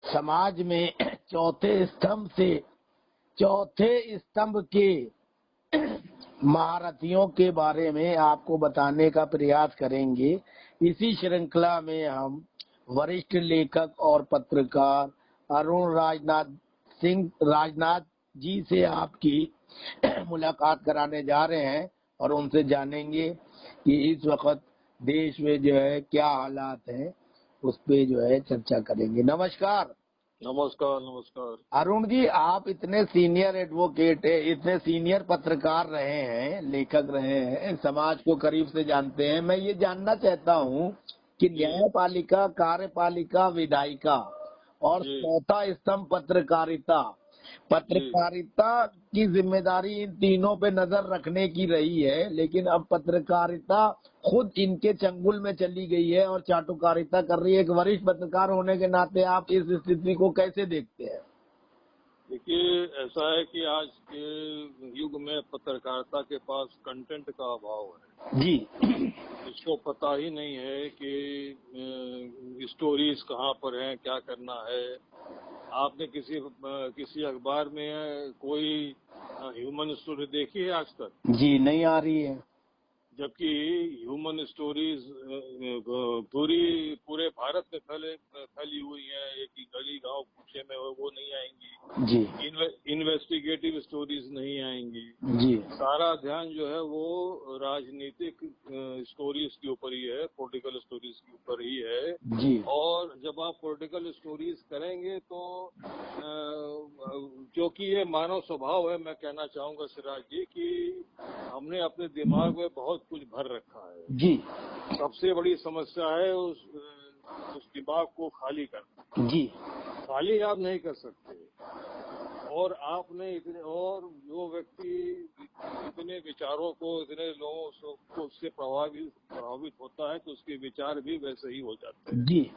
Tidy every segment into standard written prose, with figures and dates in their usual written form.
समाज में चौथे स्तंभ के महारथियों के बारे में आपको बताने का प्रयास करेंगे। इसी श्रृंखला में हम वरिष्ठ लेखक और पत्रकार अरुण राजनाथ जी से आपकी मुलाकात कराने जा रहे हैं और उनसे जानेंगे कि इस वक्त देश में जो है क्या हालात हैं, उस पे जो है चर्चा करेंगे। नमस्कार। नमस्कार। नमस्कार अरुण जी, आप इतने सीनियर एडवोकेट है, इतने सीनियर पत्रकार रहे हैं, लेखक रहे हैं, समाज को करीब से जानते हैं। मैं ये जानना चाहता हूँ कि न्यायपालिका, कार्यपालिका, विधायिका और चौथा स्तंभ पत्रकारिता की जिम्मेदारी इन तीनों पे नजर रखने की रही है, लेकिन अब पत्रकारिता खुद इनके चंगुल में चली गई है और चाटुकारिता कर रही है। एक वरिष्ठ पत्रकार होने के नाते आप इस स्थिति को कैसे देखते हैं? देखिए, ऐसा है कि आज के युग में पत्रकारिता के पास कंटेंट का अभाव है जी। इसको पता ही नहीं है कि स्टोरीज कहाँ पर हैं, क्या करना है। आपने किसी अखबार में कोई ह्यूमन स्टोरी देखी है आज तक? जी नहीं आ रही है। जबकि ह्यूमन स्टोरीज पूरे भारत में फैली हुई है। एक ही गली गांव पूछे में वो नहीं आएंगी जी। इन्वेस्टिगेटिव स्टोरीज नहीं आएंगी जी। सारा ध्यान जो है वो राजनीतिक स्टोरीज के ऊपर ही है, पॉलिटिकल स्टोरीज के ऊपर ही है जी। और जब आप पॉलिटिकल स्टोरीज करेंगे तो क्योंकि ये मानव स्वभाव है, मैं कहना चाहूंगा सिराज जी कि हमने अपने दिमाग में बहुत कुछ भर रखा है। जी। सबसे बड़ी समस्या है उस दिमाग को खाली करना। जी। खाली आप नहीं कर सकते और आपने इतने और जो व्यक्ति इतने विचारों को, इतने लोगों को उससे प्रभावित होता है तो उसके विचार भी वैसे ही हो जाते हैं। जी।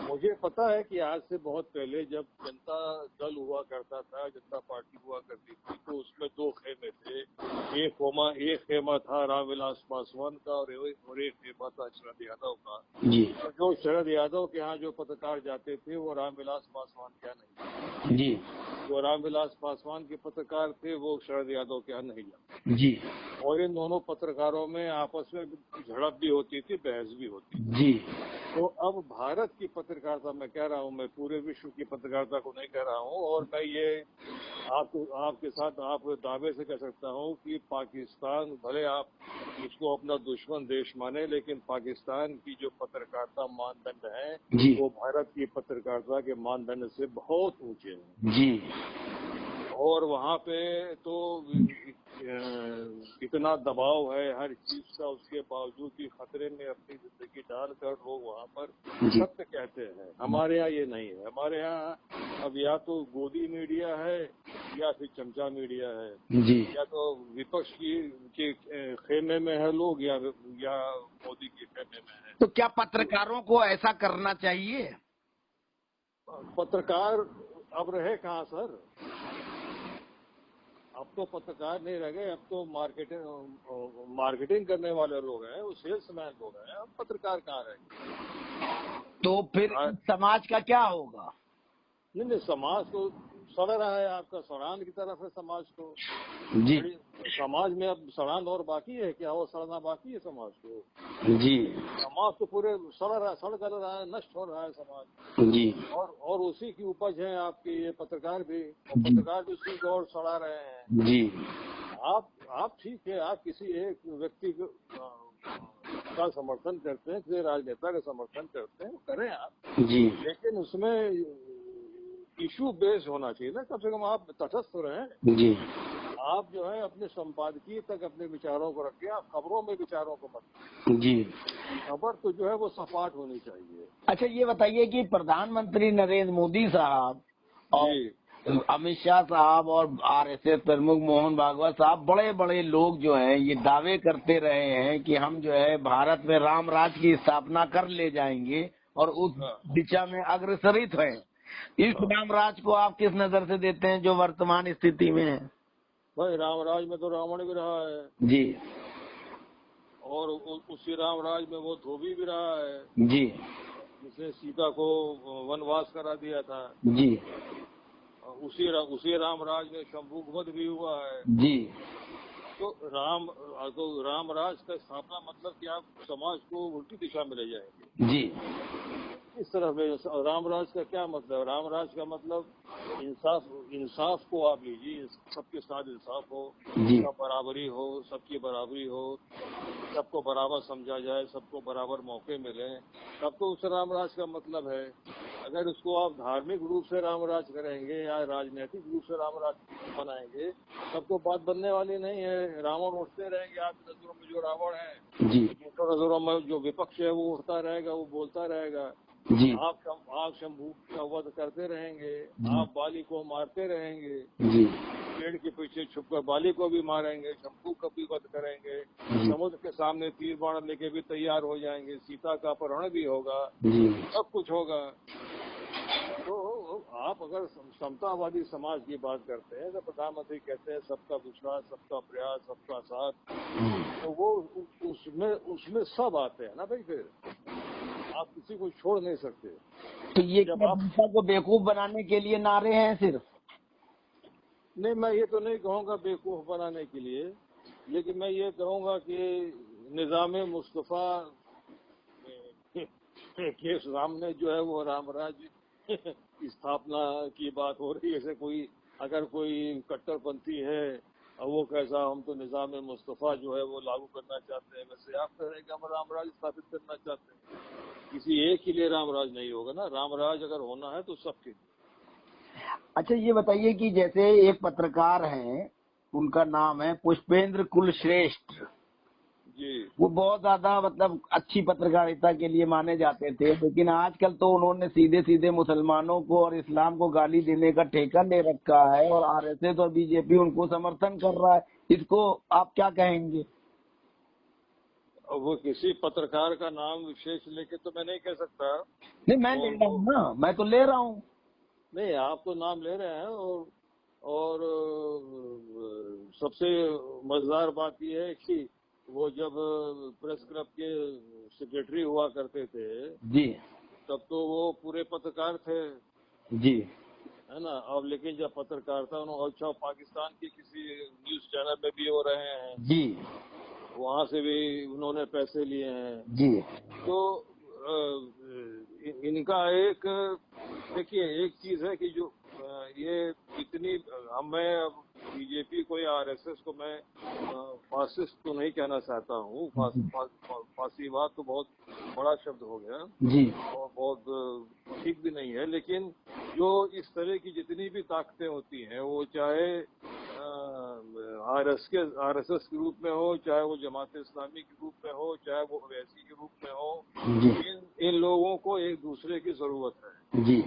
मुझे पता है कि आज से बहुत पहले जब जनता दल हुआ करता था, जनता पार्टी हुआ करती थी, तो उसमें दो खेमे थे। एक खेमा था रामविलास पासवान का और एक खेमा था शरद यादव का। जी। तो जो शरद यादव के यहाँ जो पत्रकार जाते थे वो रामविलास पासवान के यहाँ नहीं। जी। जो रामविलास पासवान के पत्रकार थे वो शरद यादव के यहाँ नहीं जाते। जी। और इन दोनों पत्रकारों में आपस में झड़प भी होती थी, बहस भी होती थी। जी। तो अब भारत की पत्रकारिता मैं कह रहा हूँ, मैं पूरे विश्व की पत्रकारिता को नहीं कह रहा हूँ और मैं ये आपके साथ आप दावे से कह सकता हूँ कि पाकिस्तान, भले आप उसको अपना दुश्मन देश माने, लेकिन पाकिस्तान की जो पत्रकारिता मानदंड है वो भारत की पत्रकारिता के मानदंड से बहुत ऊंचे हैं। जी। और वहाँ पे तो इतना दबाव है हर चीज का, उसके बावजूद भी खतरे में अपनी जिंदगी डालकर लोग वहाँ पर सत्य कहते हैं। हमारे यहाँ ये नहीं है। हमारे यहाँ अब या तो गोदी मीडिया है या फिर चमचा मीडिया है। जी। या तो विपक्ष के खेमे में है लोग या मोदी के खेमे में है। तो क्या पत्रकारों को ऐसा करना चाहिए? पत्रकार अब रहे कहाँ सर? अब तो पत्रकार नहीं रह गए, अब तो मार्केटिंग करने वाले लोग हैं, वो सेल्समैन लोग हैं। अब पत्रकार कहाँ रह गए? तो फिर समाज का क्या होगा? नहीं, समाज तो सड़ रहा है, आपका सड़ान की तरफ है समाज को। जी। समाज में अब सड़ान और बाकी है क्या? और सड़ना बाकी है समाज को? जी। समाज तो पूरे सड़ कर रहा है, नष्ट हो रहा है समाज। जी। और उसी की उपज है आपके ये पत्रकार भी, और पत्रकार भी उसी को और सड़ा रहे हैं। जी। आप ठीक है, आप किसी एक व्यक्ति का समर्थन करते हैं, किसी राजनेता का समर्थन करते हैं, करें आप। जी। लेकिन उसमें इशू बेस होना चाहिए ना, कम से कम आप तटस्थ रहें। जी। आप जो है अपने संपादकीय तक अपने विचारों को रखिए, आप खबरों में विचारों को मत। जी। खबर तो जो है वो सपाट होनी चाहिए। अच्छा, ये बताइए कि प्रधानमंत्री नरेंद्र मोदी साहब और अमित शाह साहब और आरएसएस प्रमुख मोहन भागवत साहब, बड़े बड़े लोग जो हैं ये दावे करते रहे हैं कि हम जो है भारत में राम राज की स्थापना कर ले जाएंगे और उस दिशा में अग्रसरित हैं। इस राम राज को आप किस नजर से देते हैं जो वर्तमान स्थिति में है? भाई, राम राज में तो रावण भी रहा है। जी। और उसी राम राज में वो धोबी भी रहा है। जी। जिसने सीता को वनवास करा दिया था जी। उसी रामराज में शंभु वध भी हुआ है जी। तो रामराज का स्थापना मतलब कि आप समाज को उल्टी दिशा में ले जाएंगे। जी। इस तरह में रामराज का क्या मतलब? रामराज का मतलब इंसाफ को आप लीजिए, सबके साथ इंसाफ हो, सब बराबरी हो, सबकी बराबरी हो, सबको बराबर समझा जाए, सबको बराबर मौके मिले, तब तो उस रामराज का मतलब है। अगर उसको आप धार्मिक रूप से रामराज करेंगे या राजनीतिक रूप से रामराज बनाएंगे तब तो बात बनने वाली नहीं है। रावण उठते रहेंगे, आपकी नजरों में जो रावण है, दूसरों नजरों में जो विपक्ष है वो उठता रहेगा, वो बोलता रहेगा। जी। आप शंभू का वध करते रहेंगे, आप बाली को मारते रहेंगे, जी। पेड़ के पीछे छुपकर बाली को भी मारेंगे, शंभू का भी वध करेंगे, समुद्र के सामने तीर बाण लेके भी तैयार हो जाएंगे, सीता का अपहरण भी होगा, सब कुछ होगा। तो आप अगर समतावादी समाज की बात करते हैं तो प्रधानमंत्री कहते हैं सबका विश्वास, सबका प्रयास, सबका साथ, तो वो उसमें सब आते हैं ना भाई। फिर आप किसी को छोड़ नहीं सकते। तो ये जनता को बेवकूफ बनाने के लिए नारे हैं सिर्फ? नहीं, मैं ये तो नहीं कहूँगा बेवकूफ बनाने के लिए, लेकिन मैं ये कहूँगा कि निज़ाम मुस्तफा के सामने जो है वो रामराज स्थापना की बात हो रही है। जैसे अगर कोई कट्टरपंथी है और वो कैसा हम तो निज़ाम मुस्तफा जो है वो लागू करना चाहते हैं, वैसे आप कह रहे हैं कि हम रामराज स्थापित करना चाहते हैं। किसी एक के लिए रामराज नहीं होगा ना, रामराज अगर होना है तो सबके। अच्छा, ये बताइए कि जैसे एक पत्रकार हैं, उनका नाम है पुष्पेंद्र कुलश्रेष्ठ जी। वो बहुत ज्यादा मतलब अच्छी पत्रकारिता के लिए माने जाते थे, लेकिन आजकल तो उन्होंने सीधे सीधे मुसलमानों को और इस्लाम को गाली देने का ठेका ले रखा है और आरएसएस और बीजेपी उनको समर्थन कर रहा है। इसको आप क्या कहेंगे? वो किसी पत्रकार का नाम विशेष लेके तो मैं नहीं कह सकता। नहीं, मैं ले रहा हूँ ना, मैं तो ले रहा हूँ। नहीं, आप तो नाम ले रहे हैं और सबसे मजेदार बात यह है कि वो जब प्रेस क्लब के सेक्रेटरी हुआ करते थे जी, तब तो वो पूरे पत्रकार थे जी, है ना। अब लेकिन जब पत्रकारिता उन्होंने अच्छा पाकिस्तान के किसी न्यूज चैनल में भी हो रहे हैं जी, वहाँ से भी उन्होंने पैसे लिए हैं जी। तो इनका एक देखिए एक चीज है कि जो ये इतनी मैं बीजेपी को या आरएसएस को मैं फासिस्ट तो नहीं कहना चाहता हूँ। फासीवाद तो बहुत बड़ा शब्द हो गया जी, और बहुत ठीक भी नहीं है, लेकिन जो इस तरह की जितनी भी ताकतें होती हैं वो चाहे आरएसएस के रूप में हो, चाहे वो जमात इस्लामी के रूप में हो, चाहे वो ओवैसी के रूप में हो, इन लोगों को एक दूसरे की जरूरत है जी।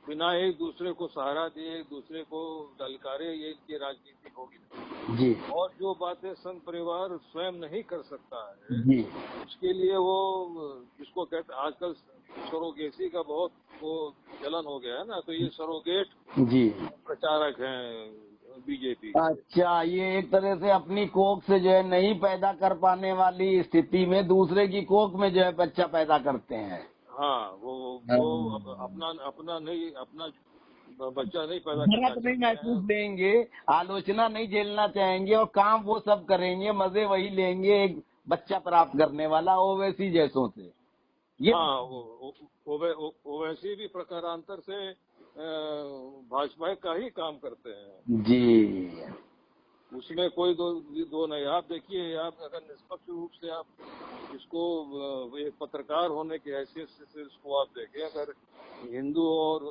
बिना एक दूसरे को सहारा दिए, एक दूसरे को ललकारे, ये इनकी राजनीति होगी जी। और जो बातें संघ परिवार स्वयं नहीं कर सकता है जी। उसके लिए वो जिसको कहते हैं आजकल सरोगेसी का बहुत वो चलन हो गया है ना, तो ये सरोगेट जी प्रचारक हैं बीजेपी। अच्छा, ये एक तरह से अपनी कोख से जो है नहीं पैदा कर पाने वाली स्थिति में दूसरे की कोख में जो है बच्चा पैदा करते हैं। हाँ, वो अपना नहीं, अपना बच्चा नहीं पैदा जरूरत नहीं महसूस देंगे, आलोचना नहीं झेलना चाहेंगे और काम वो सब करेंगे, मजे वही लेंगे एक बच्चा प्राप्त करने वाला ओवैसी जैसों से। ये हाँ, ओवैसी भी प्रकारांतर से भाजपा का ही काम करते हैं जी। उसमें कोई दो नहीं। आप देखिए, आप अगर निष्पक्ष रूप से आप इसको एक पत्रकार होने की हैसियत से इसको आप देखें, अगर हिंदू और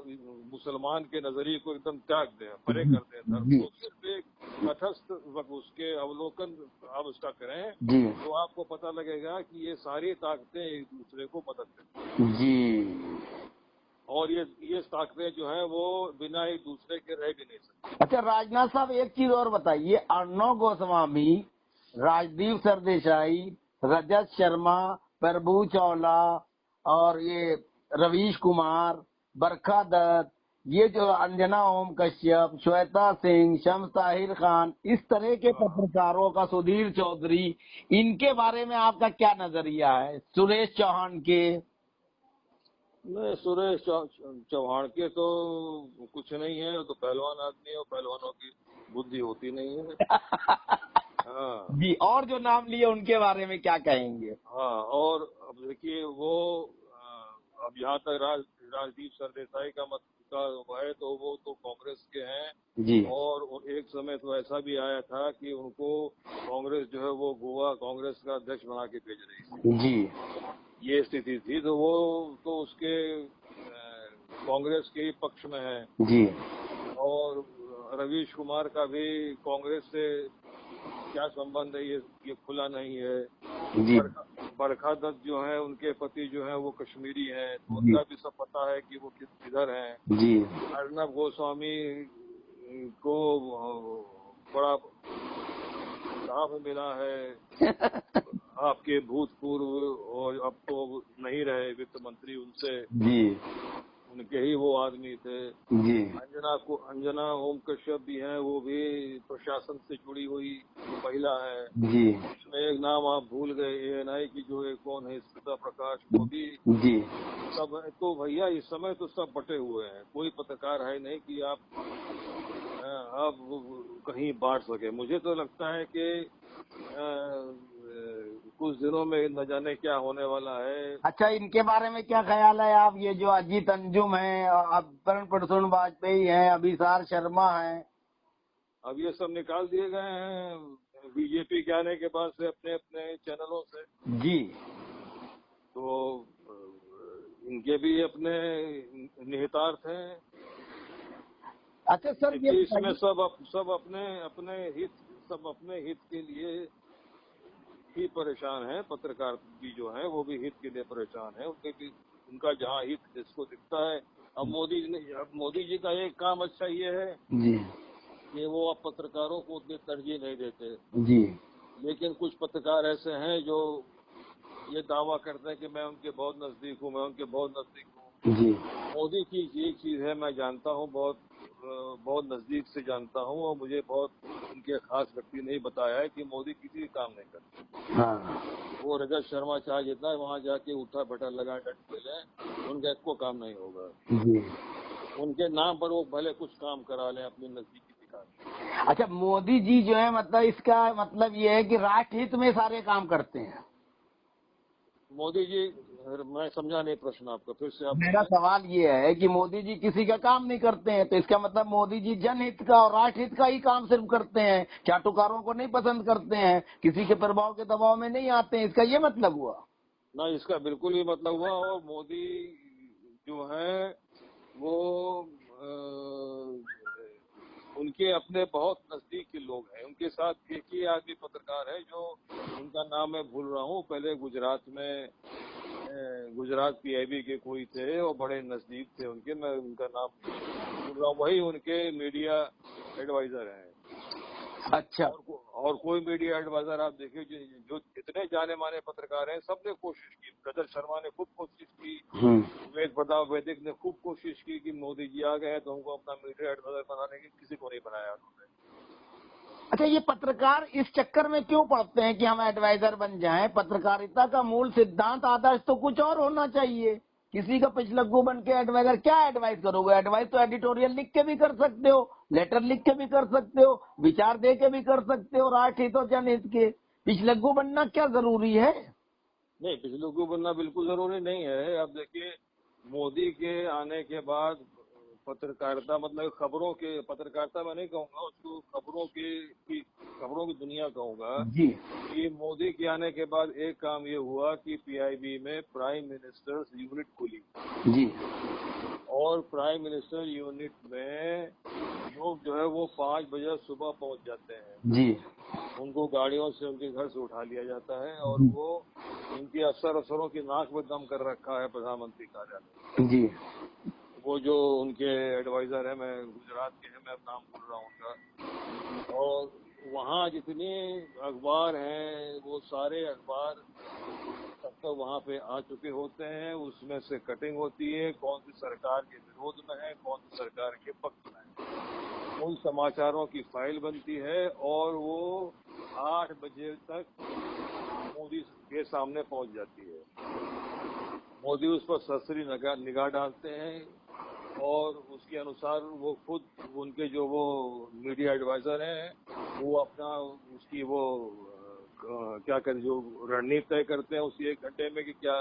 मुसलमान के नजरिए को एकदम त्याग दें, परे कर दें धर्म को, सिर्फ एक तटस्थ उसके अवलोकन आप उसका करें तो आपको पता लगेगा कि ये सारी ताकतें एक दूसरे को मदद करती हैं जी। और ये ताकतें जो हैं वो बिना एक दूसरे के रह भी नहीं सकती। अच्छा राजनाथ साहब, एक चीज और बताइए, अर्णव गोस्वामी, राजदीप सरदेसाई, रजत शर्मा, प्रभु चावला और ये रवीश कुमार, बरखा दत्त, ये जो अंजना ओम कश्यप, श्वेता सिंह, शम्स ताहिर खान, इस तरह के पत्रकारों का, सुधीर चौधरी, इनके बारे में आपका क्या नजरिया है? सुरेश चौहान के नहीं, सुरेश चौहान के तो कुछ नहीं है, वो तो पहलवान आदमी है और पहलवानों की बुद्धि होती नहीं है। हाँ जी, और जो नाम लिए उनके बारे में क्या कहेंगे? हाँ, और अब देखिए वो अब यहाँ तक राजदीप सरदेसाई का मत का है तो वो तो कांग्रेस के हैं जी और एक समय तो ऐसा भी आया था कि उनको कांग्रेस जो है वो गोवा कांग्रेस का अध्यक्ष बना के भेज रही थी। जी ये स्थिति थी, तो वो तो उसके कांग्रेस के ही पक्ष में है। जी और रवीश कुमार का भी कांग्रेस से क्या संबंध है ये खुला नहीं है। जी बरखा दत्त जो है उनके पति जो है वो कश्मीरी हैं, तो जी उनका भी सब पता है कि वो किधर हैं। जी अर्नब गोस्वामी को बड़ा लाभ मिला है आपके भूतपूर्व और अब तो नहीं रहे वित्त मंत्री, उनसे जी उनके ही वो आदमी थे। जी अंजना ओम कश्यप भी हैं, वो भी प्रशासन से जुड़ी हुई महिला है। जी इसमें एक नाम आप भूल गए, एएनआई की जो एक कौन है स्मिता प्रकाश, वो भी जी सब है। तो भैया इस समय तो सब बटे हुए हैं, कोई पत्रकार है नहीं कि आप कहीं बांट सके। मुझे तो लगता है कि कुछ दिनों में न जाने क्या होने वाला है। अच्छा, इनके बारे में क्या ख्याल है आप? ये जो अजीत अंजुम है, अब प्रसून वाजपेयी हैं, अभिसार शर्मा हैं। अब ये सब निकाल दिए गए हैं बीजेपी के आने के बाद से अपने अपने चैनलों से। जी, तो इनके भी अपने निहितार्थ हैं। अच्छा सर, ये इसमें सब अपने हित के लिए ही परेशान हैं। पत्रकार भी जो हैं वो भी हित के लिए परेशान हैं, उनके भी उनका जहाँ हित जिसको दिखता है। अब मोदी जी का एक काम अच्छा ये है जी कि वो अब पत्रकारों को उतनी तरजीह नहीं देते। जी लेकिन कुछ पत्रकार ऐसे हैं जो ये दावा करते हैं कि मैं उनके बहुत नजदीक हूँ, मैं उनके बहुत नजदीक हूँ। जी मोदी की एक चीज है, मैं जानता हूँ, बहुत नजदीक से जानता हूँ और मुझे बहुत उनके खास व्यक्ति ने बताया है कि मोदी किसी काम नहीं करते। हाँ वो रजत शर्मा चाहे जितना वहाँ जाके उठा बैठा लगा डट ले, उनका एक को काम नहीं होगा। जी। उनके नाम पर वो भले कुछ काम करा लें अपनी नजदीकी दिखा। अच्छा, मोदी जी जो है, मतलब इसका मतलब ये है कि राष्ट्र हित में सारे काम करते हैं। मोदी जी, मैं समझा नहीं प्रश्न आपका, फिर से आप। मेरा सवाल ये है कि मोदी जी किसी का काम नहीं करते हैं, तो इसका मतलब मोदी जी जनहित का और राष्ट्र हित का ही काम सिर्फ करते हैं, चाटुकारों को नहीं पसंद करते हैं, किसी के प्रभाव के दबाव में नहीं आते हैं, इसका ये मतलब हुआ? ना, इसका बिल्कुल ही मतलब हुआ। और मोदी जो है वो उनके अपने बहुत नजदीक के लोग हैं। उनके साथ एक ही आदमी पत्रकार है जो उनका नाम मैं भूल रहा हूँ, पहले गुजरात पीआईबी के कोई थे और बड़े नजदीक थे उनके, मैं उनका नाम भूल रहा हूँ। वही उनके मीडिया एडवाइजर हैं। अच्छा। और कोई मीडिया एडवाइजर आप देखिए जो जितने जाने माने पत्रकार हैं, सबने कोशिश की। रजत शर्मा ने खूब कोशिश की, वेद प्रताप वैदिक ने खूब कोशिश की कि मोदी जी आ गए तो हमको अपना मीडिया एडवाइजर बनाने की, किसी को नहीं बनाया उन्होंने। अच्छा, ये पत्रकार इस चक्कर में क्यों पड़ते हैं कि हम एडवाइजर बन जाएं? पत्रकारिता का मूल सिद्धांत आदर्श तो कुछ और होना चाहिए। किसी का पिछलग्गू बन के एडवाइजर क्या एडवाइस करोगे? एडवाइस तो एडिटोरियल लिख के भी कर सकते हो, लेटर लिख के भी कर सकते हो, विचार दे के भी कर सकते हो, राष्ट्र हित और जनहित के। पिछलग्गू बनना क्या जरूरी है? नहीं, पिछलग्गू बनना बिल्कुल जरूरी नहीं है। अब देखिए, मोदी के आने के बाद पत्रकारिता, मतलब पत्रकारिता मैं नहीं कहूँगा उसको, खबरों की दुनिया कहूँगा। जी कि मोदी के आने के बाद एक काम ये हुआ कि पीआईबी में प्राइम मिनिस्टर्स यूनिट खुली। जी और प्राइम मिनिस्टर यूनिट में लोग जो है वो 5 बजे सुबह पहुंच जाते हैं। जी उनको गाड़ियों से उनके घर से उठा लिया जाता है और वो इनके अफसरों की नाक में दम कर रखा है प्रधानमंत्री कार्यालय। जी वो जो उनके एडवाइजर है, मैं गुजरात के हैं, मैं अब नाम भूल रहा हूँ उनका। और वहाँ जितने अखबार हैं वो सारे अखबार तब तक वहाँ पे आ चुके होते हैं। उसमें से कटिंग होती है, कौन सी सरकार के विरोध में है, कौन सी सरकार के पक्ष में है। उन समाचारों की फाइल बनती है और वो 8 बजे तक मोदी के सामने पहुंच जाती है। मोदी उस पर सरसरी निगाह डालते हैं और उसके अनुसार वो खुद उनके जो वो मीडिया एडवाइजर हैं वो अपना उसकी वो क्या करें जो रणनीति तय करते हैं उसी 1 घंटे में कि क्या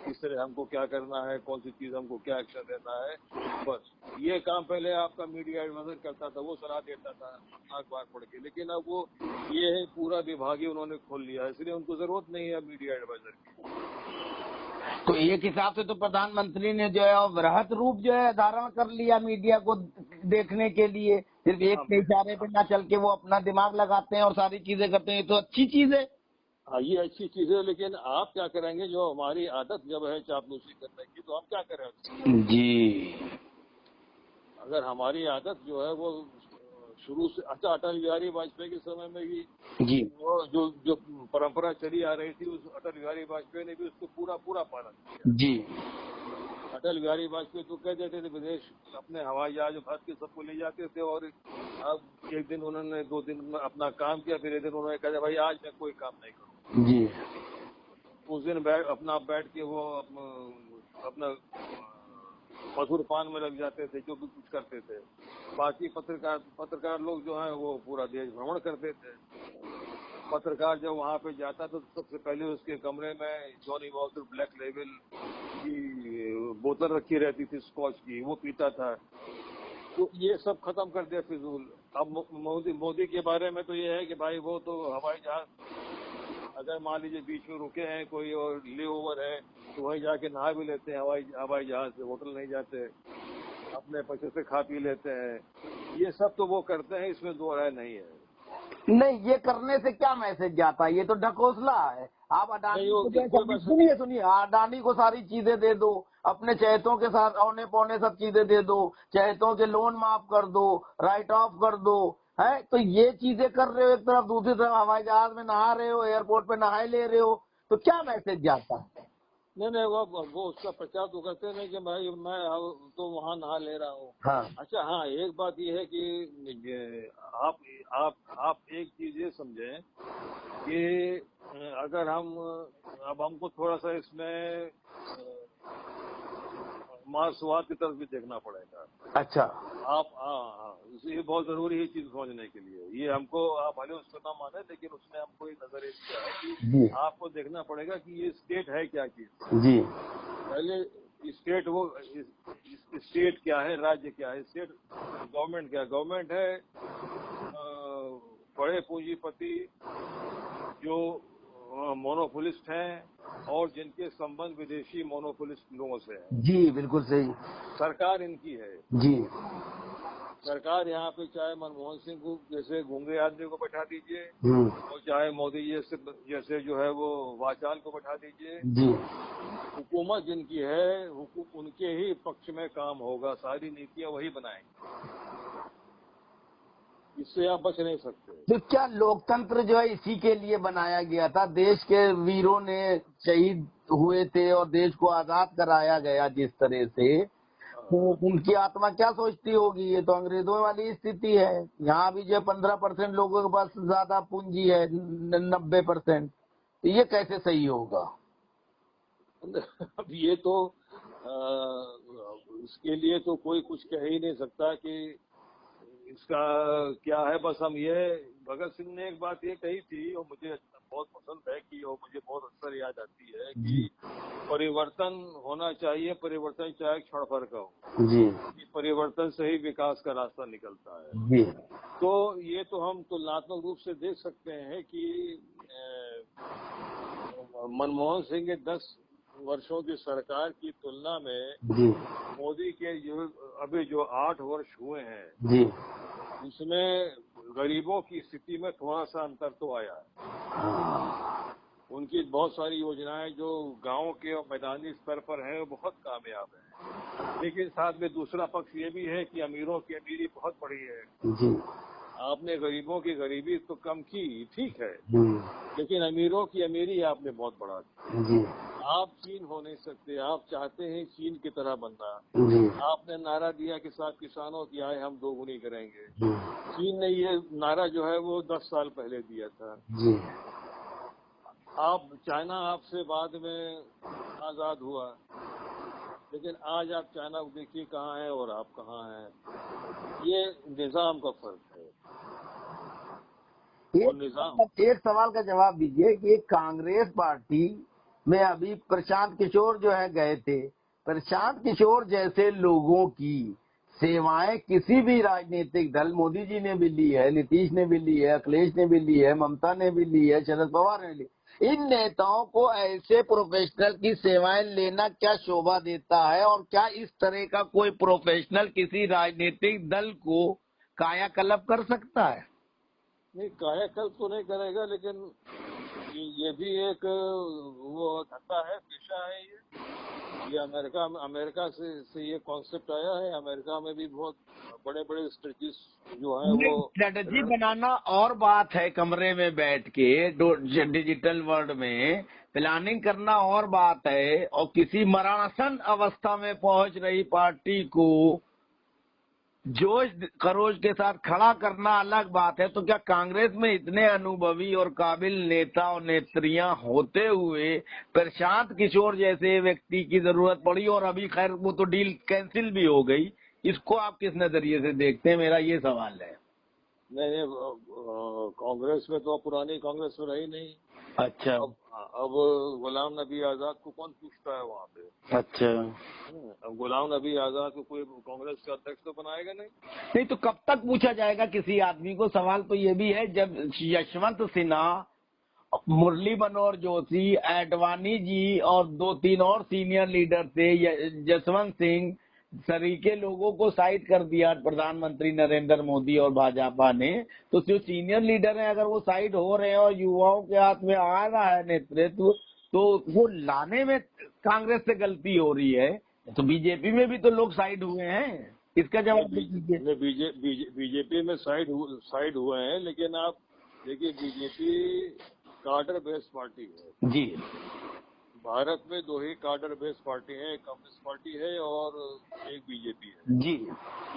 किस तरह हमको क्या करना है, कौन सी चीज हमको क्या एक्शन देना है। बस ये काम पहले आपका मीडिया एडवाइजर करता था, वो सलाह देता था अखबार पढ़ के, लेकिन अब वो ये है पूरा विभाग ही उन्होंने खोल लिया, इसलिए उनको जरूरत नहीं है मीडिया एडवाइजर की। तो एक हिसाब से तो प्रधानमंत्री ने जो है वृहत रूप जो है धारण कर लिया मीडिया को देखने के लिए, सिर्फ एक के इशारे पे ना चल के वो अपना दिमाग लगाते हैं और सारी चीजें करते हैं, तो अच्छी चीज है। हाँ, ये अच्छी चीज है, लेकिन आप क्या करेंगे, जो हमारी आदत जब है चापलूसी करने की, तो हम क्या करें जी। अगर हमारी आदत जो है वो शुरू से, अच्छा अटल बिहारी वाजपेयी के समय में भी जी वो जो परंपरा चली आ रही थी, उस अटल बिहारी वाजपेयी ने भी उसको पूरा पालन किया। जी। अटल बिहारी वाजपेयी तो कह देते थे विदेश अपने हवाई जहाज भर के सबको ले जाते थे, और अब एक दिन उन्होंने 2 दिन में अपना काम किया, फिर एक दिन उन्होंने कहा भाई आज मैं कोई काम नहीं करूँ। जी। उस दिन बैठ के वो अपना मधुर पान में लग जाते थे, जो भी कुछ करते थे। बाकी पत्रकार लोग जो हैं वो पूरा देश भ्रमण करते थे। पत्रकार जब वहाँ पे जाता तो सबसे पहले उसके कमरे में जॉनी वॉकर ब्लैक लेवल की बोतल रखी रहती थी स्कॉच की, वो पीता था। तो ये सब खत्म कर दिया फिजूल। अब मोदी के बारे में तो ये है कि भाई वो तो हवाई जहाज, अगर मान लीजिए बीच में रुके हैं कोई और ले ओवर है तो वहीं जाके नहा भी लेते हैं, हवाई जहाज से, होटल नहीं जाते, अपने पैसे से खा पी लेते हैं। ये सब तो वो करते हैं, इसमें दो राय नहीं है। नहीं, ये करने से क्या मैसेज जाता है, ये तो ढकोसला है। आप अडानी को सुनिए अडानी को सारी चीजें दे दो, अपने चहेतों के साथ औने पौने सब चीजें दे दो, चहेतों के लोन माफ कर दो, राइट ऑफ कर दो, है तो ये चीजें कर रहे हो एक तरफ, दूसरी तरफ हवाई जहाज में नहा रहे हो, एयरपोर्ट पे नहाए ले रहे हो, तो क्या मैसेज जाता है? नहीं, वो उसका प्रचार तो करते नहीं कि भाई मैं तो वहाँ नहा ले रहा हूँ। हाँ। अच्छा हाँ, एक बात ये है कि आप एक चीज ये समझें कि अगर अब हमको थोड़ा सा इसमें मार्क्सवाद की तरफ भी देखना पड़ेगा। अच्छा। आप हाँ, ये बहुत जरूरी है चीज समझने के लिए। ये हमको, आप भले उसको ना माने, लेकिन उसने हमको एक नजर दिया है कि आपको देखना पड़ेगा कि ये स्टेट है क्या चीज। जी। पहले स्टेट स्टेट क्या है, राज्य क्या है, स्टेट गवर्नमेंट क्या है। गवर्नमेंट है बड़े पूंजीपति जो मोनोपोलिस्ट हैं और जिनके संबंध विदेशी मोनोपोलिस्ट लोगों से हैं। जी बिल्कुल सही। सरकार इनकी है। जी। सरकार यहाँ पे चाहे मनमोहन सिंह को जैसे गूंगे आदमी को बैठा दीजिए, और चाहे मोदी जी जैसे जो है वो वाचाल को बैठा दीजिए, जी, हुकूमत जिनकी है उनके ही पक्ष में काम होगा, सारी नीतियाँ वही बनाएंगे, इससे आप बच नहीं सकते। तो क्या लोकतंत्र जो है इसी के लिए बनाया गया था? देश के वीरों ने शहीद हुए थे और देश को आजाद कराया गया जिस तरह से, तो उनकी आत्मा क्या सोचती होगी? ये तो अंग्रेजों वाली स्थिति है। यहाँ भी जो 15% लोगों के पास ज्यादा पूंजी है, 90%, तो ये कैसे सही होगा? अब ये तो इसके लिए तो कोई कुछ कह ही नहीं सकता कि इसका क्या है। बस हम ये, भगत सिंह ने एक बात ये कही थी और मुझे बहुत पसंद है कि वो मुझे बहुत अक्सर याद आती है कि परिवर्तन होना चाहिए, परिवर्तन चाहे क्षण भर का हो। जी। परिवर्तन से ही विकास का रास्ता निकलता है। जी। तो ये तो हम तुलनात्मक रूप से देख सकते हैं कि मनमोहन सिंह के 10 वर्षों की सरकार की तुलना में मोदी के अभी जो 8 वर्ष हुए हैं, जी, उसमें गरीबों की स्थिति में थोड़ा सा अंतर तो आया है। उनकी बहुत सारी योजनाएं जो गांव के और मैदानी स्तर पर हैं वो बहुत कामयाब है, लेकिन साथ में दूसरा पक्ष ये भी है कि अमीरों की अमीरी बहुत बढ़ी है। जी। आपने गरीबों की गरीबी तो कम की, ठीक है, लेकिन अमीरों की अमीरी आपने बहुत बढ़ा दी। जी। आप चीन हो नहीं सकते, आप चाहते हैं चीन की तरह बनना। जी। आपने नारा दिया कि साथ किसानों की आय हम दोगुनी करेंगे। चीन ने ये नारा जो है वो 10 साल पहले दिया था। जी। आप चाइना आपसे बाद में आजाद हुआ, लेकिन आज आप चाइना को देखिए कहाँ है और आप कहाँ हैं। ये निजाम का फर्क है। एक सवाल का जवाब दीजिए कि कांग्रेस पार्टी में अभी प्रशांत किशोर जो है गए थे, प्रशांत किशोर जैसे लोगों की सेवाएं किसी भी राजनीतिक दल, मोदी जी ने भी ली है, नीतीश ने भी ली है, अखिलेश ने भी ली है, ममता ने भी ली है, शरद पवार ने ली, इन नेताओं को ऐसे प्रोफेशनल की सेवाएं लेना क्या शोभा देता है? और क्या इस तरह का कोई प्रोफेशनल किसी राजनीतिक दल को कायाकल्प कर सकता है? नहीं, कायाकल्प तो नहीं करेगा, लेकिन ये भी एक वो धंधा है, पेशा है। ये अमेरिका से ये कॉन्सेप्ट आया है। अमेरिका में भी बहुत बड़े बड़े स्ट्रेटजिस्ट जो है वो स्ट्रेटजी बनाना और बात है, कमरे में बैठ के डिजिटल वर्ल्ड में प्लानिंग करना और बात है, और किसी मरणासन अवस्था में पहुंच रही पार्टी को जोश खरोश के साथ खड़ा करना अलग बात है। तो क्या कांग्रेस में इतने अनुभवी और काबिल नेता और नेत्रियां होते हुए प्रशांत किशोर जैसे व्यक्ति की जरूरत पड़ी? और अभी खैर वो तो डील कैंसिल भी हो गई, इसको आप किस नजरिए से देखते हैं, मेरा ये सवाल है। नहीं, कांग्रेस में तो पुरानी कांग्रेस में रही नहीं। अच्छा। अब गुलाम नबी आजाद को कौन पूछता है वहाँ पे? अच्छा। अब गुलाम नबी आजाद को कोई कांग्रेस का अध्यक्ष तो बनाएगा नहीं। तो कब तक पूछा जाएगा किसी आदमी को? सवाल तो ये भी है, जब यशवंत सिन्हा, मुरली मनोहर जोशी, आडवाणी जी और 2-3 और सीनियर लीडर थे, जसवंत सिंह सरीके लोगों को साइड कर दिया प्रधानमंत्री नरेंद्र मोदी और भाजपा ने, तो जो सीनियर लीडर हैं अगर वो साइड हो रहे हैं और युवाओं के हाथ में आ रहा है नेतृत्व, तो वो लाने में कांग्रेस से गलती हो रही है। तो बीजेपी में भी तो लोग साइड हुए हैं, इसका जवाब दीजिए। बीजेपी में साइड हुए हैं, लेकिन आप देखिए बीजेपी कार्डर बेस्ड पार्टी है जी। भारत में 2 ही कार्डर बेस्ड पार्टी है, एक कम्युनिस्ट पार्टी है और एक बीजेपी है जी।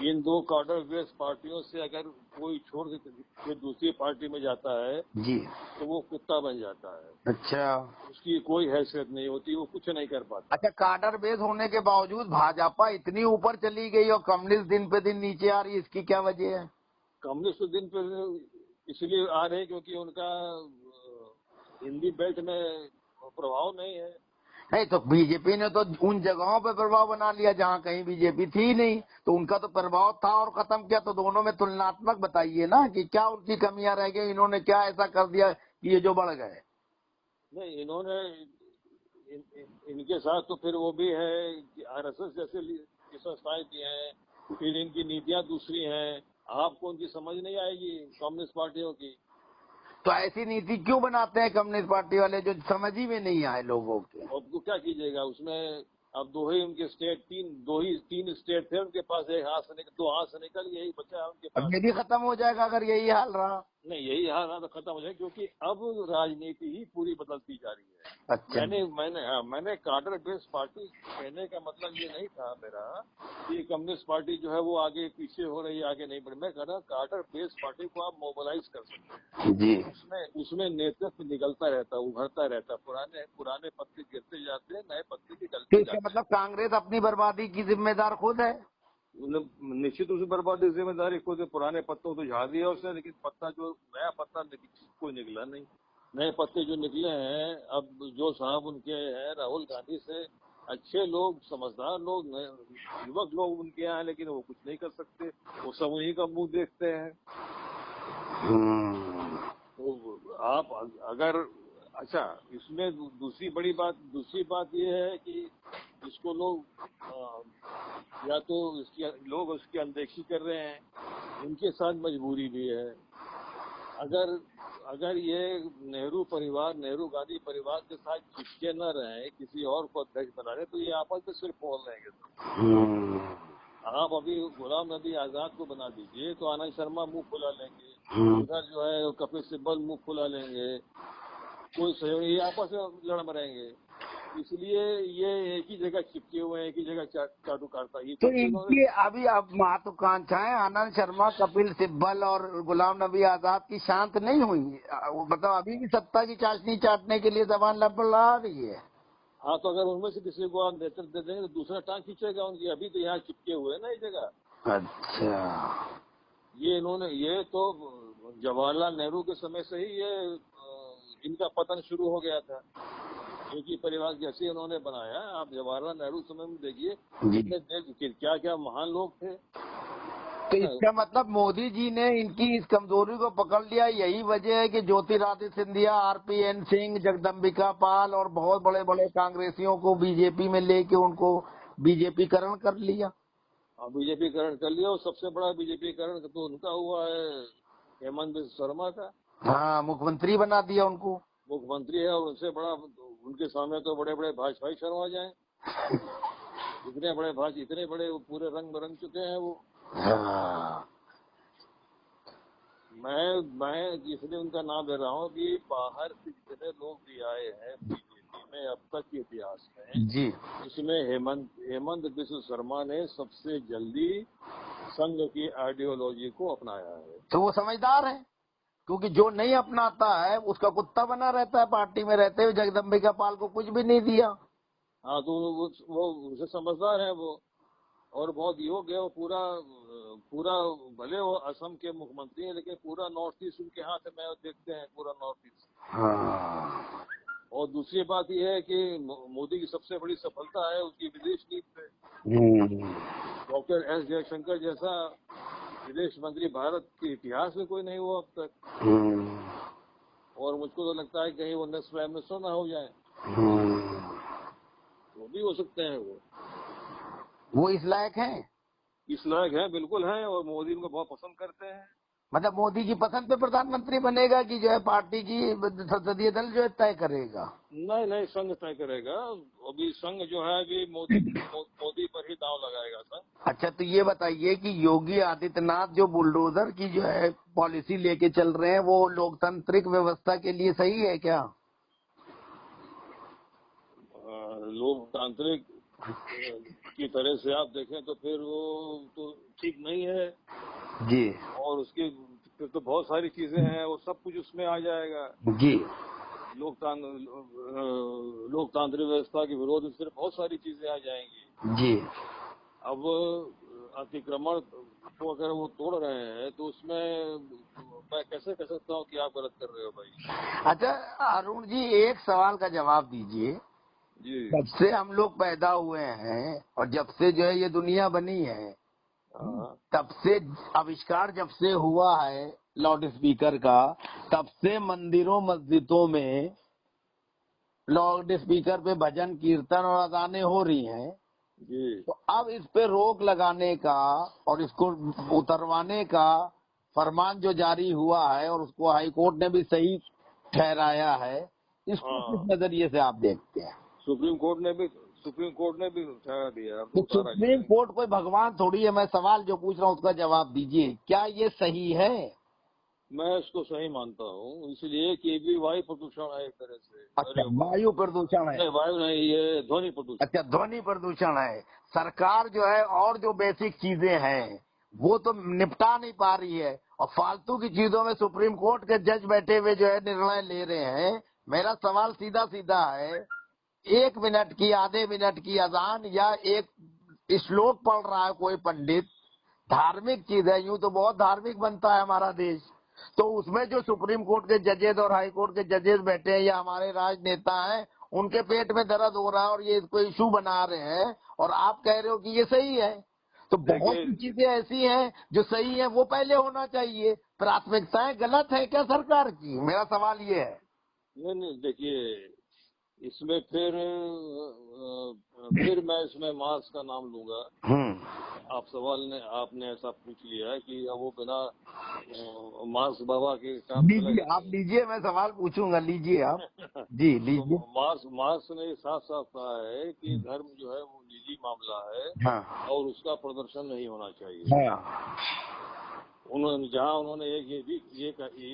इन 2 कार्डर बेस्ड पार्टियों से अगर कोई छोड़ के दूसरी पार्टी में जाता है जी, तो वो कुत्ता बन जाता है। अच्छा, उसकी कोई हैसियत नहीं होती, वो कुछ नहीं कर पाता। अच्छा, कार्डर बेस होने के बावजूद भाजपा इतनी ऊपर चली गई और कम्युनिस्ट दिन पे दिन नीचे आ रही है, इसकी क्या वजह है? कम्युनिस्ट दिन पे इसलिए आ रहे हैं क्योंकि उनका हिंदी बेल्ट में प्रभाव नहीं है। नहीं तो बीजेपी ने तो उन जगहों पे प्रभाव बना लिया जहाँ कहीं बीजेपी थी नहीं, तो उनका तो प्रभाव था और खत्म किया। तो दोनों में तुलनात्मक बताइए ना कि क्या उनकी कमियां रह गई, इन्होंने क्या ऐसा कर दिया कि ये जो बढ़ गए? नहीं, इन्होंने इनके साथ तो फिर वो भी है कि आरएसएस जैसे संस्थाएं भी हैं, फिर इनकी नीतियां दूसरी हैं। आपको उनकी समझ नहीं आएगी कम्युनिस्ट पार्टियों की। तो ऐसी नीति क्यों बनाते हैं कम्युनिस्ट पार्टी वाले जो समझ ही में नहीं आए लोगों के? आपको क्या कीजिएगा उसमें? अब 2 ही उनके स्टेट, 3 स्टेट थे उनके पास, 2 हाथ से निकल यही बचा है उनके पास। अब ये भी खत्म हो जाएगा अगर यही हाल रहा। नहीं, यही हाल तो खत्म हो जाए, क्योंकि अब राजनीति ही पूरी बदलती जा रही है। अच्छा। मैंने कार्डर बेस्ड पार्टी कहने का मतलब ये नहीं था मेरा कि कम्युनिस्ट पार्टी जो है वो आगे पीछे हो रही है, आगे नहीं बढ़। मैं कह रहा हूँ कार्डर बेस्ड पार्टी को आप मोबिलाइज कर सकते हैं जी। उसमें नेतृत्व निकलता रहता, उभरता रहता। पुराने पत्ते गिरते जाते हैं, नए पत्ते निकलते तो जाते इसका मतलब कांग्रेस अपनी बर्बादी की जिम्मेदार खुद है? निश्चित रूप से बर्बादी जिम्मेदारी खुद है। पुराने पत्तों को झाड़ दिया उसने, लेकिन पत्ता जो नया पत्ता कोई निकला नहीं। नए पत्ते जो निकले हैं, अब जो साहब उनके हैं राहुल गांधी से अच्छे लोग, समझदार लोग, युवक लोग उनके यहाँ, लेकिन वो कुछ नहीं कर सकते। वो सब उन्हीं का मुंह देखते हैं। तो आप अगर अच्छा, इसमें दूसरी बात ये है कि इसको लोग या तो लोग उसकी अनदेखी कर रहे हैं, इनके साथ मजबूरी भी है। अगर ये नेहरू गांधी परिवार के साथ चिपके न रहे, किसी और को अध्यक्ष बना रहे, तो ये आपस में सिर्फ बोल रहेंगे। आप अभी गुलाम नबी आजाद को बना दीजिए तो आनंद शर्मा मुंह खुला लेंगे, उधर जो है कपिल सिब्बल मुंह खुला लेंगे, कोई सहयोगी आपस में लड़ मरेंगे। इसलिए ये एक ही जगह चिपके हुए हैं, एक ही जगह चाटू काटता है। तो इनकी अभी अब महत्वाकांक्षाएं आनंद शर्मा, कपिल सिब्बल और गुलाम नबी आजाद की शांत नहीं हुई, मतलब अभी भी सत्ता की चाशनी चाटने के लिए जबान लड़बड़ा रही है। हाँ, तो अगर उनमें से किसी को आप नेतृत्व दे देंगे तो दूसरा टांग खींचेगा उनकी। अभी तो यहाँ चिपके हुए है ना ये जगह। अच्छा, ये तो जवाहरलाल नेहरू के समय से ही ये इनका पतन शुरू हो गया था। एक ही परिवार जैसे उन्होंने बनाया। आप जवाहरलाल नेहरू समय में देखिए कितने क्या क्या महान लोग थे। तो इसका मतलब मोदी जी ने इनकी इस कमजोरी को पकड़ लिया। यही वजह है कि ज्योतिरादित्य सिंधिया, RPN सिंह, जगदम्बिका पाल और बहुत बड़े बड़े कांग्रेसियों को बीजेपी में लेके उनको बीजेपीकरण कर लिया। बीजेपीकरण कर लिया। और सबसे बड़ा बीजेपीकरण तो उनका हुआ है हेमंत बिस्वा शर्मा का। हाँ, मुख्यमंत्री बना दिया उनको। मुख्यमंत्री है और उनसे बड़ा उनके सामने तो बड़े बड़े भाजपाई शर्मा जाए। इतने बड़े इतने बड़े पूरे रंग बरंग चुके हैं वो। हाँ। मैं इसलिए उनका नाम ले रहा हूँ कि बाहर से जितने लोग भी आए हैं बीजेपी में अब तक के इतिहास में जी, उसमें हेमंत बिस्वा शर्मा ने सबसे जल्दी संघ की आइडियोलॉजी को अपनाया है। तो वो समझदार है, क्योंकि जो नहीं अपनाता है उसका कुत्ता बना रहता है। पार्टी में रहते हुए जगदम्बिका पाल को कुछ भी नहीं दिया। हाँ, तो वो उसे समझदार है वो, और बहुत योग्य है वो। पूरा भले वो असम के मुख्यमंत्री हैं लेकिन पूरा नॉर्थ ईस्ट उनके हाथ में देखते हैं, पूरा नॉर्थ ईस्ट। हाँ। और दूसरी बात यह है कि मोदी की सबसे बड़ी सफलता है उसकी विदेश नीति पे। डॉक्टर S जयशंकर जैसा विदेश मंत्री भारत के इतिहास में कोई नहीं हुआ अब तक। और मुझको तो लगता है कहीं वो नेक्स्ट प्राइम मिनिस्टर ना हो जाए। वो भी हो सकते हैं। वो इस लायक है। इस लायक है, बिल्कुल है। और मोदी उनको बहुत पसंद करते हैं। मतलब मोदी की पसंद पे प्रधानमंत्री बनेगा कि जो है पार्टी की संसदीय दल जो है तय करेगा? नहीं, संघ तय करेगा। अभी संघ जो है अभी मोदी पर ही दांव लगाएगा सर। अच्छा, तो ये बताइए कि योगी आदित्यनाथ जो बुलडोजर की जो है पॉलिसी लेके चल रहे हैं, वो लोकतांत्रिक व्यवस्था के लिए सही है क्या? लोकतांत्रिक की तरह से आप देखें तो फिर वो तो ठीक नहीं है जी। और उसकी फिर तो बहुत सारी चीजें हैं, वो सब कुछ उसमें आ जाएगा जी। लोकतांत्रिक व्यवस्था के विरोध में फिर बहुत सारी चीजें आ जाएंगी। जी। अब अतिक्रमण को अगर वो तोड़ रहे हैं तो उसमें मैं कैसे कह सकता हूँ कि आप गलत कर रहे हो भाई। अच्छा अरुण जी, एक सवाल का जवाब दीजिए। जी। जब से हम लोग पैदा हुए हैं और जब से जो है ये दुनिया बनी है, तब से आविष्कार जब से हुआ है लाउड स्पीकर का, तब से मंदिरों मस्जिदों में लाउड स्पीकर पे भजन कीर्तन और अजानें हो रही हैं। जी। तो अब इस पे रोक लगाने का और इसको उतरवाने का फरमान जो जारी हुआ है और उसको हाई कोर्ट ने भी सही ठहराया है, इसको किस नजरिए से आप देखते हैं? सुप्रीम कोर्ट ने भी ठहरा दिया। तो सुप्रीम कोर्ट कोई भगवान थोड़ी है। मैं सवाल जो पूछ रहा हूँ उसका जवाब दीजिए, क्या ये सही है? मैं इसको सही मानता हूँ, इसलिए कि भी वायु प्रदूषण है एक तरह से। अच्छा, वायु प्रदूषण है? वायु नहीं, ये ध्वनि प्रदूषण। अच्छा, ध्वनि प्रदूषण है। सरकार जो है और जो बेसिक चीजें हैं वो तो निपटा नहीं पा रही है, और फालतू की चीजों में सुप्रीम कोर्ट के जज बैठे हुए जो है निर्णय ले रहे हैं। मेरा सवाल सीधा सीधा है, 1 मिनट की, आधे मिनट की अजान या एक श्लोक पढ़ रहा है कोई पंडित, धार्मिक चीज है, यूं तो बहुत धार्मिक बनता है हमारा देश, तो उसमें जो सुप्रीम कोर्ट के जजेस और हाई कोर्ट के जजेस बैठे हैं या हमारे राजनेता हैं, उनके पेट में दर्द हो रहा है और ये इसको इशू बना रहे हैं, और आप कह रहे हो कि ये सही है। तो बहुत सी चीजें ऐसी हैं जो सही है, वो पहले होना चाहिए। प्राथमिकताएं गलत है क्या सरकार की? मेरा सवाल ये है। नहीं, देखिए इसमें फिर मैं इसमें मार्क्स का नाम लूंगा। आपने ऐसा पूछ लिया है कि अब वो बिना मार्क्स बाबा के काम लीजिए, आप लीजिए, मैं सवाल पूछूंगा, लीजिए आप। जी लीजिए। तो मार्क्स ने साफ साफ कहा है कि धर्म जो है वो निजी मामला है। हाँ। और उसका प्रदर्शन नहीं होना चाहिए। हाँ। उन्होंने एक ये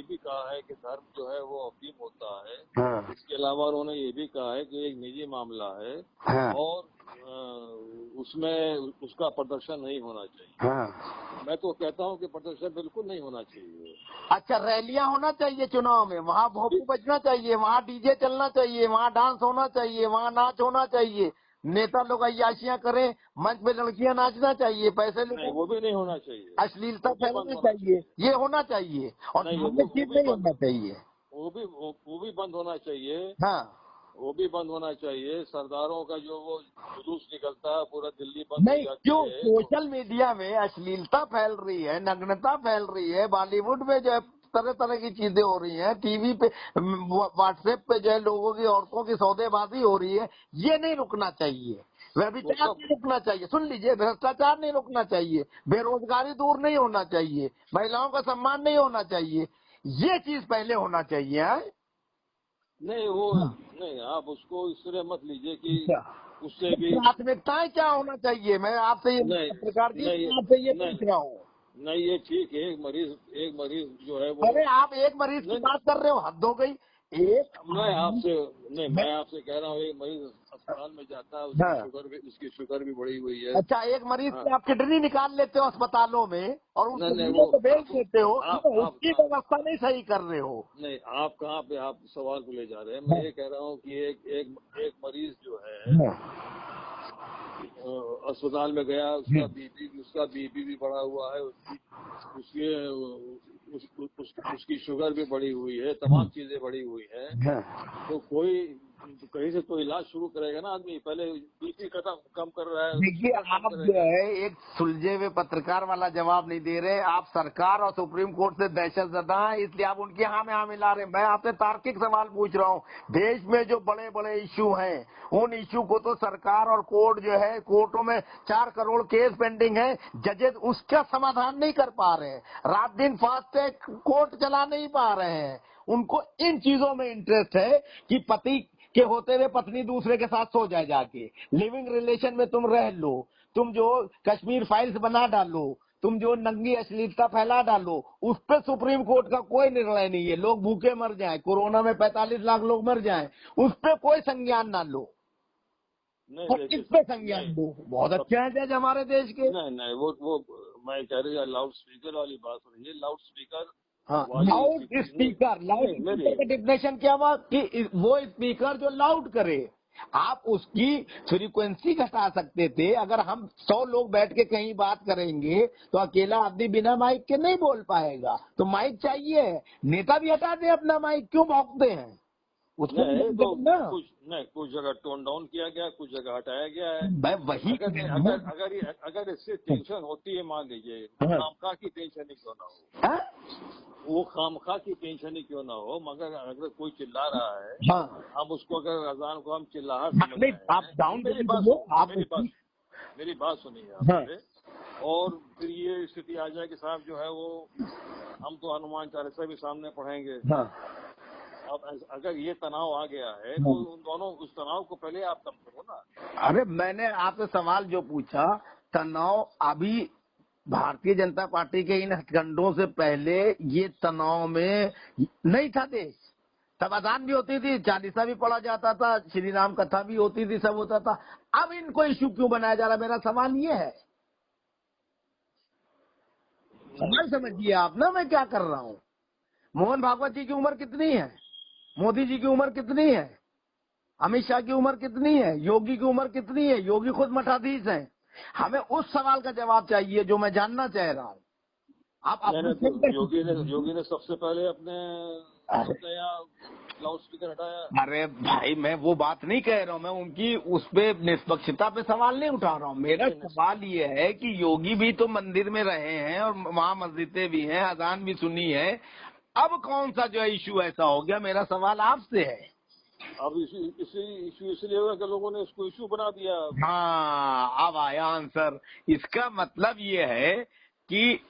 भी कहा है कि धर्म जो है वो अफीम होता है। हाँ। इसके अलावा उन्होंने ये भी कहा है कि एक निजी मामला है। हाँ। और उसमें उसका प्रदर्शन नहीं होना चाहिए। हाँ। मैं तो कहता हूँ कि प्रदर्शन बिल्कुल नहीं होना चाहिए। अच्छा, रैलियां होना चाहिए चुनाव में, वहाँ भोंपू बजना चाहिए, वहाँ डीजे चलना चाहिए, वहाँ डांस होना चाहिए, वहाँ नाच होना चाहिए, नेता लोग अय्याशियां करें, मंच पे लड़कियां नाचना चाहिए, पैसे नहीं, वो भी नहीं होना चाहिए। अश्लीलता फैलाना चाहिए, ये होना चाहिए। और धार्मिक चीज नहीं होना चाहिए, वो भी बंद होना चाहिए। हाँ, वो भी बंद होना चाहिए। सरदारों का जो वो जुलूस निकलता है, पूरा दिल्ली बंद हो नहीं, जाती क्यों है। सोशल मीडिया में अश्लीलता फैल रही है, नग्नता फैल रही है, बॉलीवुड में जो है तरह तरह की चीजें हो रही हैं, टीवी पे व्हाट्सएप पे जो है लोगों की, औरतों की सौदेबाजी हो रही है, ये नहीं रुकना चाहिए। व्यभिचार नहीं रुकना चाहिए, सुन लीजिए, भ्रष्टाचार नहीं रुकना चाहिए, बेरोजगारी दूर नहीं होना चाहिए, महिलाओं का सम्मान नहीं होना चाहिए, ये चीज पहले होना चाहिए है? नहीं, वो नहीं, आप उसको इस तरह मत लीजिए कि उससे भी प्राथमिकताएं क्या होना चाहिए। मैं आपसे ये पत्रकार जी आपसे ये पूछ रहा हूँ। नहीं, ये ठीक है। एक मरीज जो है वो, अरे आप एक मरीज की बात कर रहे हो, हद हो गई। मैं आपसे कह रहा हूँ, एक मरीज अस्पताल में जाता है, उसकी शुगर भी बढ़ी हुई है। अच्छा, एक मरीज की आप किडनी निकाल लेते हो अस्पतालों में और उस किडनी को बेच देते हो, उसकी व्यवस्था नहीं सही कर रहे हो। नहीं, आप कहाँ पे आप सवाल को ले जा रहे हैं। मैं ये कह रहा हूँ कि एक मरीज जो है अस्पताल में गया, उसका बीपी भी बढ़ा हुआ है, उसकी शुगर भी बढ़ी हुई है, तमाम चीजें बढ़ी हुई है। तो कहीं से तो इलाज शुरू करेगा ना आदमी। पहले बीपी कम कर रहा है। देखिए, आप जो है एक सुलझे हुए पत्रकार वाला जवाब नहीं दे रहे। आप सरकार और सुप्रीम कोर्ट से दहशत ज़दा है, इसलिए आप उनकी हाँ में हाँ मिला रहे हैं। मैं आपसे तार्किक सवाल पूछ रहा हूँ। देश में जो बड़े बड़े इश्यू हैं, उन इश्यू को तो सरकार और कोर्ट जो है, कोर्टों में 4 करोड़ केस पेंडिंग है, जजेस उसका समाधान नहीं कर पा रहे हैं, रात दिन फास्ट कोर्ट चला नहीं पा रहे हैं। उनको इन चीजों में इंटरेस्ट है कि पति के होते हुए पत्नी दूसरे के साथ सो जाए, जाके लिविंग रिलेशन में तुम रह लो, तुम जो कश्मीर फाइल्स बना डालो, तुम जो नंगी अश्लीलता फैला डालो, उस पर सुप्रीम कोर्ट का कोई निर्णय नहीं है। लोग भूखे मर जाएं, कोरोना में 45 लाख लोग मर जाएं, उस पर कोई संज्ञान ना लो। और किस पे संज्ञान दो? बहुत अच्छे हैं जज हमारे देश के। नहीं, वो मैं कह रही हूँ, लाउड स्पीकर वाली बात हो रही है। लाउड स्पीकर, लाउड स्पीकर का डिफिनेशन क्या हुआ कि वो स्पीकर जो लाउड करे। आप उसकी फ्रीक्वेंसी घटा सकते थे। अगर हम 100 लोग बैठ के कहीं बात करेंगे तो अकेला आदमी बिना माइक के नहीं बोल पाएगा, तो माइक चाहिए। नेता भी हटा दे अपना माइक, क्यों भौंकते हैं उसको? कुछ जगह टोन डाउन किया गया, कुछ जगह हटाया गया है। मैं वही अगर इससे टेंशन होती है, मान लीजिए, खामखा की टेंशन ही क्यों ना हो, वो खामखा की टेंशन ही क्यों ना हो, मगर अगर कोई चिल्ला रहा है, हम उसको, अगर अजान को हम चिल्लाहट समझ रहे हैं, मेरी बात सुनिए आपसे। और फिर ये स्थिति आ जाए कि साहब जो है वो, हम तो हनुमान चालीसा भी सामने पढ़ेंगे। अब अगर ये तनाव आ गया है तो उन दोनों, उस तनाव को पहले आप कम करो ना। अरे मैंने आपसे सवाल जो पूछा, तनाव अभी भारतीय जनता पार्टी के इन हथकंडों से पहले ये तनाव में नहीं था देश। तब अजान भी होती थी, चालीसा भी पढ़ा जाता था, श्री राम कथा भी होती थी, सब होता था। अब इनको इश्यू क्यों बनाया जा रहा? मेरा सवाल ये है, सवाल समझिए आप ना मैं क्या कर रहा हूँ। मोहन भागवत जी की उम्र कितनी है? मोदी जी की उम्र कितनी है? अमित शाह की उम्र कितनी है? योगी की उम्र कितनी है? योगी खुद मठाधीश हैं। हमें उस सवाल का जवाब चाहिए जो मैं जानना चाह रहा हूँ। आप योगी ने सबसे पहले अपने लाउड स्पीकर हटाया। अरे भाई, मैं वो बात नहीं कह रहा हूँ, मैं उनकी उस पे निष्पक्षता पे सवाल नहीं उठा रहा हूँ। मेरा सवाल ये है कि योगी भी तो मंदिर में रहे हैं और वहाँ मस्जिदें भी हैं, अजान भी सुनी है। अब कौन सा जो इशू ऐसा हो गया? मेरा सवाल आपसे है। अब इशू इसलिए हुआ कि लोगों ने इसको इशू बना दिया। हाँ, अब आया आंसर। इसका मतलब ये है कि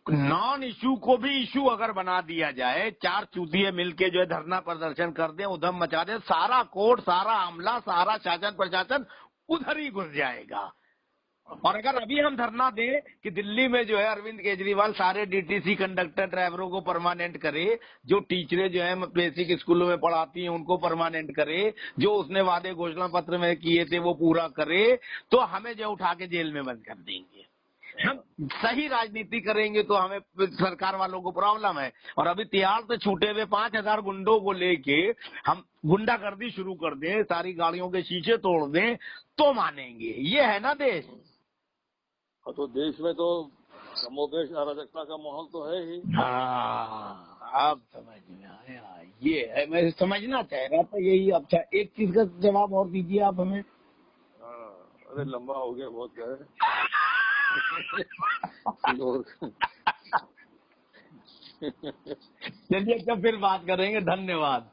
नॉन इशू को भी इशू अगर बना दिया जाए, 4 चूतिए मिलके जो है धरना प्रदर्शन कर दें, उधम मचा दें, सारा कोर्ट, सारा अमला, सारा शासन प्रशासन उधर ही घुस जाएगा। और अगर अभी हम धरना दें कि दिल्ली में जो है अरविंद केजरीवाल सारे डीटीसी कंडक्टर ड्राइवरों को परमानेंट करे, जो टीचरें जो है बेसिक स्कूलों में पढ़ाती हैं उनको परमानेंट करे, जो उसने वादे घोषणा पत्र में किए थे वो पूरा करे, तो हमें जो उठा के जेल में बंद कर देंगे। हम सही राजनीति करेंगे तो हमें सरकार वालों को प्रॉब्लम है। और अभी तिहाड़ से छूटे हुए 5,000 गुंडों को लेके हम गुंडागर्दी शुरू कर दें, सारी गाड़ियों के शीशे तोड़ दें, तो मानेंगे। ये है ना देश। तो देश में तो कमोबेश अराजकता का माहौल तो है ही। हाँ, अब समझ में आया। ये है, मैं समझना चाह रहा था यही। अच्छा, एक चीज का जवाब और दीजिए आप हमें। अरे लंबा हो गया बहुत है। चलिए, तो फिर बात करेंगे। धन्यवाद।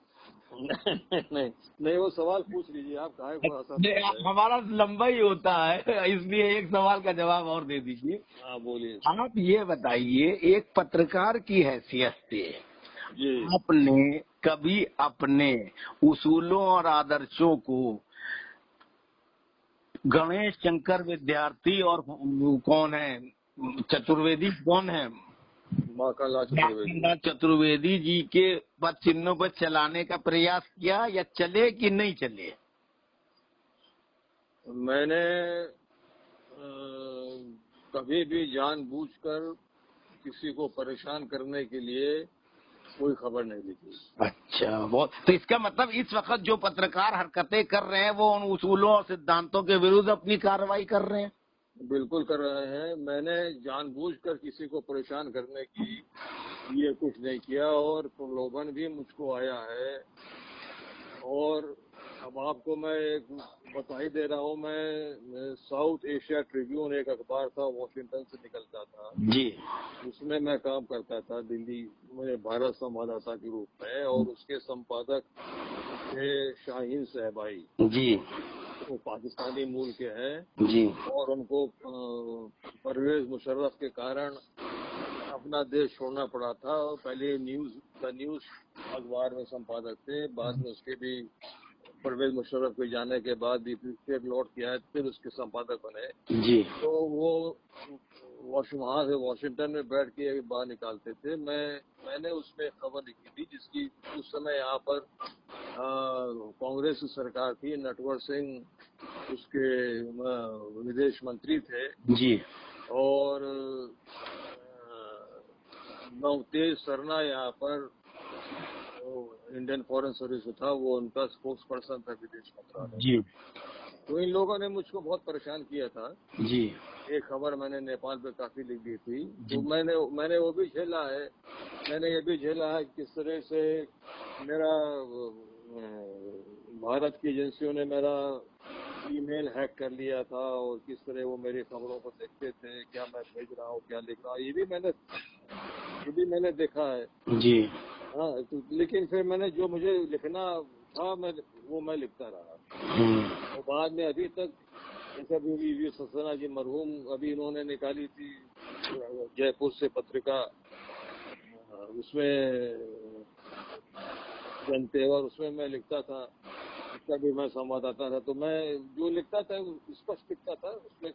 नहीं वो सवाल पूछ लीजिए आप, काहे हमारा लंबा ही होता है, इसलिए एक सवाल का जवाब और दे दीजिए। हाँ बोलिए। आप ये बताइए, एक पत्रकार की हैसियत से जी आपने कभी अपने उसूलों और आदर्शों को गणेश शंकर विद्यार्थी और कौन है चतुर्वेदी, कौन है माखनलाल चतुर्वेदी जी के पद चिन्हों पर चलाने का प्रयास किया, या चले कि नहीं चले? मैंने कभी भी जानबूझकर किसी को परेशान करने के लिए कोई खबर नहीं लिखी। अच्छा, बहुत। तो इसका मतलब इस वक्त जो पत्रकार हरकतें कर रहे हैं वो उन उसूलों और सिद्धांतों के विरुद्ध अपनी कार्रवाई कर रहे हैं। बिल्कुल कर रहे हैं। मैंने जानबूझकर किसी को परेशान करने की ये कुछ नहीं किया, और प्रलोभन भी मुझको आया है। और अब आपको मैं एक बधाई दे रहा हूँ। मैं साउथ एशिया ट्रिब्यून एक अखबार था, वॉशिंगटन से निकलता था जी, उसमें मैं काम करता था दिल्ली में भारत संवाददाता के रूप में, और उसके संपादक थे शाहीन सहबाई जी, वो पाकिस्तानी मूल के हैं जी, और उनको परवेज मुशर्रफ के कारण अपना देश छोड़ना पड़ा था। और पहले न्यूज अखबार में संपादक थे, बाद में उसके भी परवेज मुशर्रफ के जाने के बाद भी फिर लौट के आए, फिर उसके संपादक बने। जी। तो वो वहाँ से वॉशिंगटन में बैठ के बाहर निकालते थे। मैंने उसमें खबर लिखी थी जिसकी उस समय यहाँ पर कांग्रेस की सरकार थी, नटवर सिंह उसके विदेश मंत्री थे जी। और नवतेज सरना यहाँ पर इंडियन फॉरेन सर्विस था, वो उनका स्पोक्स पर्सन था विदेश मंत्रालय। जी। तो इन लोगों ने मुझको बहुत परेशान किया था। जी। एक खबर मैंने नेपाल पे काफी लिख दी थी, तो मैंने वो भी झेला है। मैंने ये भी झेला है किस तरह से मेरा भारत की एजेंसियों ने मेरा ईमेल हैक कर लिया था, और किस तरह वो मेरी खबरों को देखते थे, क्या मैं भेज रहा हूँ, क्या लिख रहा हूँ, ये भी मैंने देखा है। जी हाँ। तो लेकिन फिर मैंने जो मुझे लिखना था मैं लिखता रहा। और बाद में अभी तक जैसे अभी सक्सेना जी मरहूम अभी इन्होंने निकाली थी जयपुर से पत्रिका, उसमें जनतेवर, उसमें मैं लिखता था, उसका भी मैं संवाददाता था। तो मैं जो लिखता था स्पष्ट लिखता था, उसमें